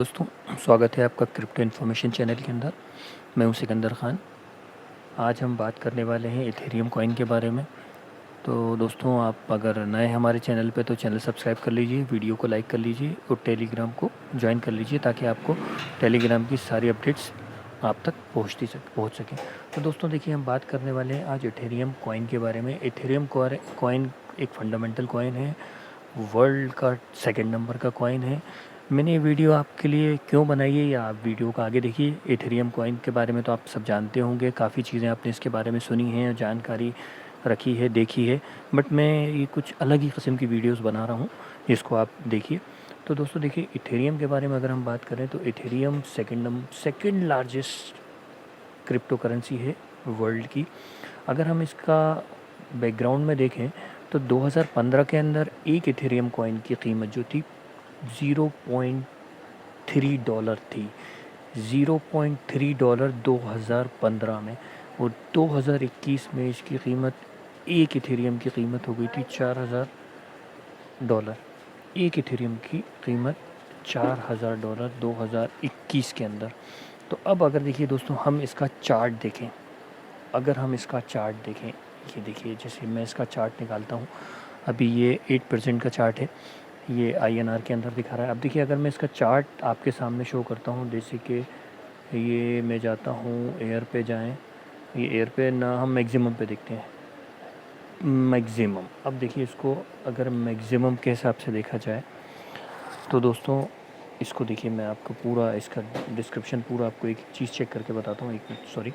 दोस्तों, स्वागत है आपका क्रिप्टो इन्फॉर्मेशन चैनल के अंदर। मैं हूं सिकंदर खान। आज हम बात करने वाले हैं इथेरियम कॉइन के बारे में। तो दोस्तों, आप अगर नए हमारे चैनल पे तो चैनल सब्सक्राइब कर लीजिए, वीडियो को लाइक कर लीजिए और टेलीग्राम को ज्वाइन कर लीजिए ताकि आपको टेलीग्राम की सारी अपडेट्स आप तक पहुँच सकें। तो दोस्तों देखिए, हम बात करने वाले हैं आज इथेरियम कॉइन के बारे में। इथेरियम कॉइन एक फंडामेंटल कॉइन है, वर्ल्ड का सेकंड नंबर का कॉइन है। मैंने ये वीडियो आपके लिए क्यों बनाई है, या आप वीडियो को आगे देखिए। इथेरियम कॉइन के बारे में तो आप सब जानते होंगे, काफ़ी चीज़ें आपने इसके बारे में सुनी हैं, जानकारी रखी है, देखी है। बट मैं ये कुछ अलग ही किस्म की वीडियोस बना रहा हूँ जिसको आप देखिए। तो दोस्तों देखिए, इथेरियम के बारे में अगर हम बात करें तो Ethereum second largest crypto currency है वर्ल्ड की। अगर हम इसका बैकग्राउंड में देखें तो 2015 के अंदर एक इथेरियम कॉइन की कीमत जो थी $0.3 थी। $0.3 2015 में, और 2021 में इसकी कीमत, एक इथेरियम की कीमत हो गई थी $4000। एक इथेरियम की कीमत $4000 2021 के अंदर। तो अब अगर देखिए दोस्तों, हम इसका चार्ट देखें, अगर हम इसका चार्ट देखें, ये देखिए, जैसे मैं इसका चार्ट निकालता हूँ, अभी ये 8% का चार्ट है, ये INR के अंदर दिखा रहा है। अब देखिए, अगर मैं इसका चार्ट आपके सामने शो करता हूँ, जैसे कि ये मैं जाता हूँ एयर पे, जाएं, ये एयर पे ना, हम मैक्सिमम पे देखते हैं, मैक्सिमम। अब देखिए, इसको अगर मैक्सिमम के हिसाब से देखा जाए तो दोस्तों, इसको देखिए, मैं आपको पूरा इसका डिस्क्रिप्शन पूरा आपको एक चीज़ चेक करके बताता हूँ। एक मिनट, सॉरी।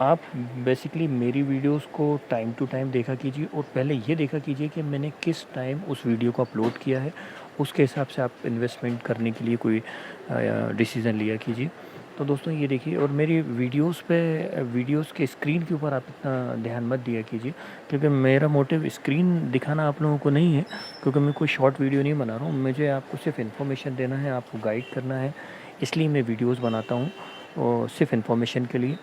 आप बेसिकली मेरी वीडियोस को टाइम टू टाइम देखा कीजिए, और पहले ये देखा कीजिए कि मैंने किस टाइम उस वीडियो को अपलोड किया है। उसके हिसाब से आप इन्वेस्टमेंट करने के लिए कोई डिसीज़न लिया कीजिए। तो दोस्तों ये देखिए, और मेरी वीडियोस के स्क्रीन के ऊपर आप इतना ध्यान मत दिया कीजिए, क्योंकि मेरा मोटिव स्क्रीन दिखाना आप लोगों को नहीं है, क्योंकि मैं कोई शॉर्ट वीडियो नहीं बना रहा हूँ। मुझे आपको सिर्फ इन्फॉर्मेशन देना है, आपको गाइड करना है, इसलिए मैं वीडियोज़ बनाता हूँ, और सिर्फ इन्फॉर्मेशन के लिए।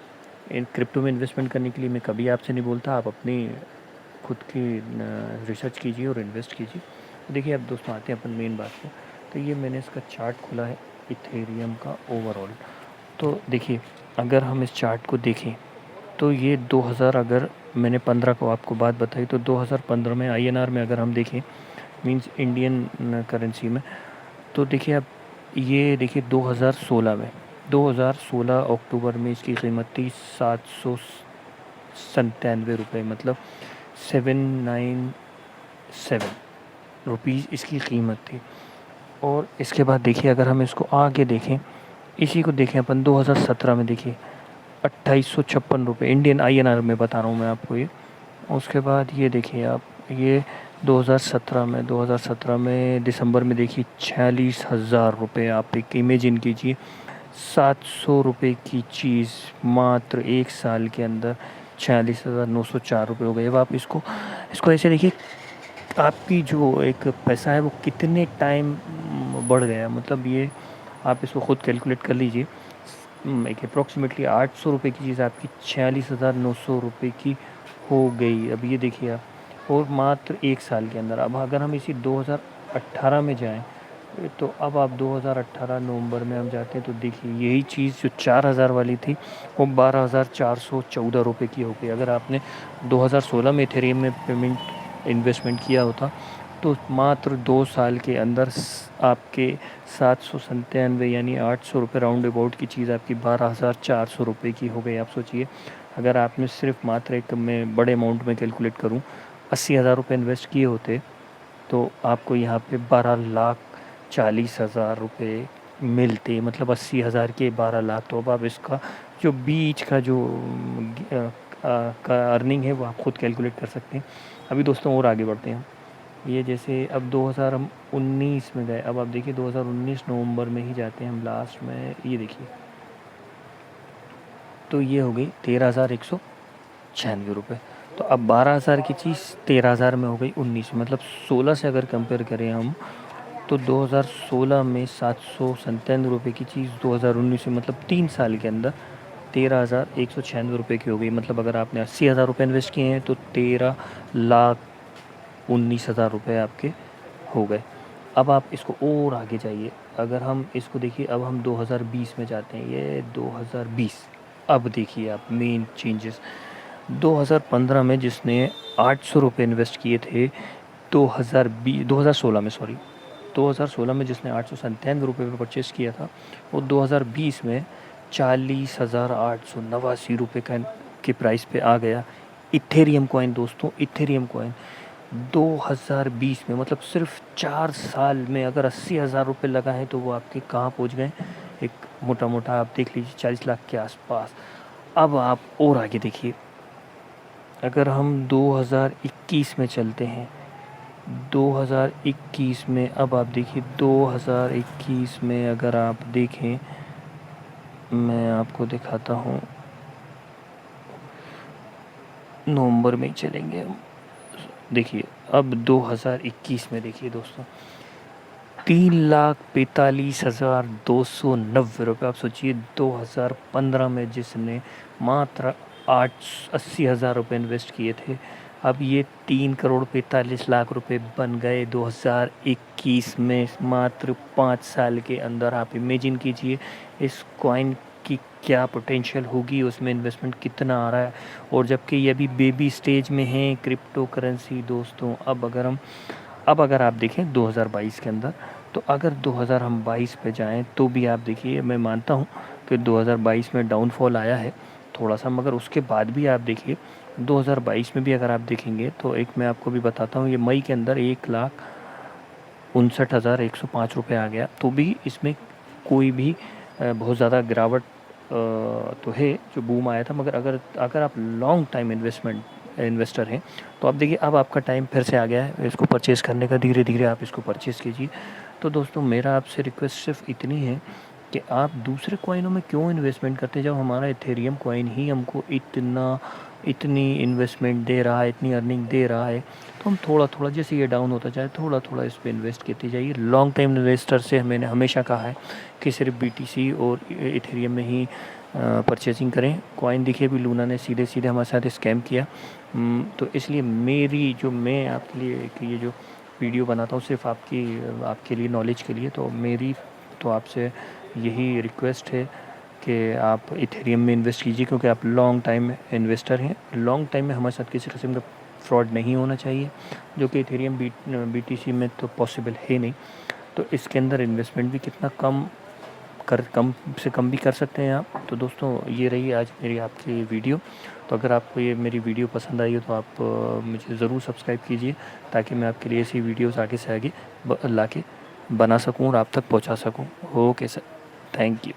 इन क्रिप्टो में इन्वेस्टमेंट करने के लिए मैं कभी आपसे नहीं बोलता, आप अपनी खुद की रिसर्च कीजिए और इन्वेस्ट कीजिए। तो देखिए, अब दोस्तों आते हैं अपन मेन बात पे। तो ये मैंने इसका चार्ट खोला है इथेरियम का ओवरऑल। तो देखिए, अगर हम इस चार्ट को देखें तो ये 2000, अगर मैंने 15 को आपको बात बताई, तो 2015 में INR में अगर हम देखें, मींस इंडियन करेंसी में, तो देखिए, अब ये देखिए 2016 अक्टूबर में इसकी कीमत थी ₹797, मतलब 797 रुपीज़ इसकी कीमत थी। और इसके बाद देखिए, अगर हम इसको आगे देखें, इसी को देखें अपन 2017 में, देखिए ₹2856 इंडियन INR में बता रहा हूँ मैं आपको ये। उसके बाद ये देखिए आप, ये 2017 में दिसंबर में देखिए ₹46,000। आप एक इमेजिन कीजिए, ₹700 की चीज़ मात्र एक साल के अंदर ₹46,904 हो गए। अब आप इसको इसको ऐसे देखिए, आपकी जो एक पैसा है वो कितने टाइम बढ़ गया, मतलब ये आप इसको खुद कैलकुलेट कर लीजिए। एक अप्रॉक्सीमेटली ₹800 की चीज़ आपकी ₹46,900 की हो गई। अब ये देखिए आप, और मात्र एक साल के अंदर। अब अगर हम इसी 2018 में जाएं, तो अब आप 2018 नवंबर में हम जाते हैं, तो देखिए यही चीज़ जो 4000 वाली थी वो ₹12,414 की हो गई। अगर आपने 2016 में इथेरियम में इन्वेस्टमेंट किया होता, तो मात्र 2 साल के अंदर आपके 797 यानी ₹800 राउंड अबाउट की चीज़ आपकी ₹12,400 की हो गई। आप सोचिए, अगर आपने सिर्फ मात्र एक, मैं बड़े अमाउंट में कैलकुलेट करूं, ₹80,000 इन्वेस्ट किए होते, तो आपको यहाँ पे ₹12,40,000 मिलते, मतलब 80,000 के 12 लाख। तो अब आप इसका जो बीच का जो का अर्निंग है वो आप खुद कैलकुलेट कर सकते हैं। अभी दोस्तों और आगे बढ़ते हैं। ये जैसे अब 2019 में गए, अब आप देखिए 2019 नवंबर में ही जाते हैं हम लास्ट में, ये देखिए, तो ये हो गई ₹13,196। तो अब 12,000 की चीज़ 13,000 में हो गई 19 में, मतलब 16 से अगर कंपेयर करें हम, तो 2016 में ₹797 की चीज़ 2019 में, मतलब 3 साल के अंदर ₹13,196 की हो गई। मतलब अगर आपने ₹80,000 इन्वेस्ट किए हैं तो 13,19,000 आपके हो गए। अब आप इसको और आगे जाइए, अगर हम इसको देखिए, अब हम 2020 में जाते हैं, ये 2020। अब देखिए आप मेन चेंजेस। 2015 में जिसने 800 रुपये इन्वेस्ट किए थे, 2016 में, सॉरी, 2016 में जिसने 897 रुपये में परचेज़ किया था, वो 2020 में 40,889 रुपये के प्राइस पे आ गया। इथेरियम कॉइन दोस्तों, इथेरियम कॉइन 2020 में, मतलब सिर्फ 4 साल में अगर 80,000 रुपये लगाएं तो वो आपके कहाँ पहुंच गए, एक मोटा मोटा आप देख लीजिए 40 लाख के आसपास। अब आप और आगे देखिए, अगर हम 2021 में चलते हैं, 2021 में, अब आप देखिए 2021 में अगर आप देखें, मैं आपको दिखाता हूँ, नवंबर में ही चलेंगे हम। देखिए अब 2021 में देखिए दोस्तों, 3,45,290 रुपये। आप सोचिए 2015 में जिसने मात्र 80,000 रुपये इन्वेस्ट किए थे, अब ये 3,45,00,000 रुपये बन गए 2021 में, मात्र 5 साल के अंदर। आप इमेजिन कीजिए इस कॉइन की क्या पोटेंशियल होगी, उसमें इन्वेस्टमेंट कितना आ रहा है, और जबकि ये अभी बेबी स्टेज में है क्रिप्टो करेंसी दोस्तों। अब अगर आप देखें 2022 के अंदर, तो अगर 2022 पे जाएं तो भी आप देखिए, मैं मानता हूं कि 2022 में डाउनफॉल आया है थोड़ा सा, मगर उसके बाद भी आप देखिए 2022 में भी अगर आप देखेंगे तो एक मैं आपको भी बताता हूं, ये मई के अंदर 1,59,105 रुपये आ गया। तो भी इसमें कोई भी बहुत ज़्यादा गिरावट तो है जो बूम आया था, मगर अगर अगर आप लॉन्ग टाइम इन्वेस्टर हैं तो आप देखिए अब आपका टाइम फिर से आ गया है इसको परचेज़ करने का। धीरे धीरे आप इसको परचेज़ कीजिए। तो दोस्तों मेरा आपसे रिक्वेस्ट सिर्फ इतनी है कि आप दूसरे कॉइनों में क्यों इन्वेस्टमेंट करते हैं, जब हमारा इथेरियम कॉइन ही हमको इतनी इन्वेस्टमेंट दे रहा है, इतनी अर्निंग दे रहा है। तो हम थोड़ा थोड़ा, जैसे ये डाउन होता जाए, थोड़ा थोड़ा इस पर इन्वेस्ट करते जाइए। लॉन्ग टाइम इन्वेस्टर से मैंने हमेशा कहा है कि सिर्फ BTC और इथेरियम में ही परचेजिंग करें। कॉइन देखिए भी लूना ने सीधे सीधे हमारे साथ स्कैम किया। तो इसलिए मैं आपके लिए ये जो वीडियो बनाता हूँ सिर्फ आपके लिए, नॉलेज के लिए। तो मेरी तो आपसे यही रिक्वेस्ट है कि आप इथेरियम में इन्वेस्ट कीजिए, क्योंकि आप लॉन्ग टाइम इन्वेस्टर हैं। लॉन्ग टाइम में हमारे साथ किसी किस्म का फ्रॉड नहीं होना चाहिए, जो कि इथेरियम BTC में तो पॉसिबल है नहीं। तो इसके अंदर इन्वेस्टमेंट भी कितना कम से कम भी कर सकते हैं आप। तो दोस्तों ये रही आज मेरी आपकी वीडियो। तो अगर आपको ये मेरी वीडियो पसंद आई हो तो आप मुझे ज़रूर सब्सक्राइब कीजिए, ताकि मैं आपके लिए ऐसी वीडियोस आगे से आगे ला के बना सकूँ और आप तक पहुँचा सकूँ। Okay sir, thank you.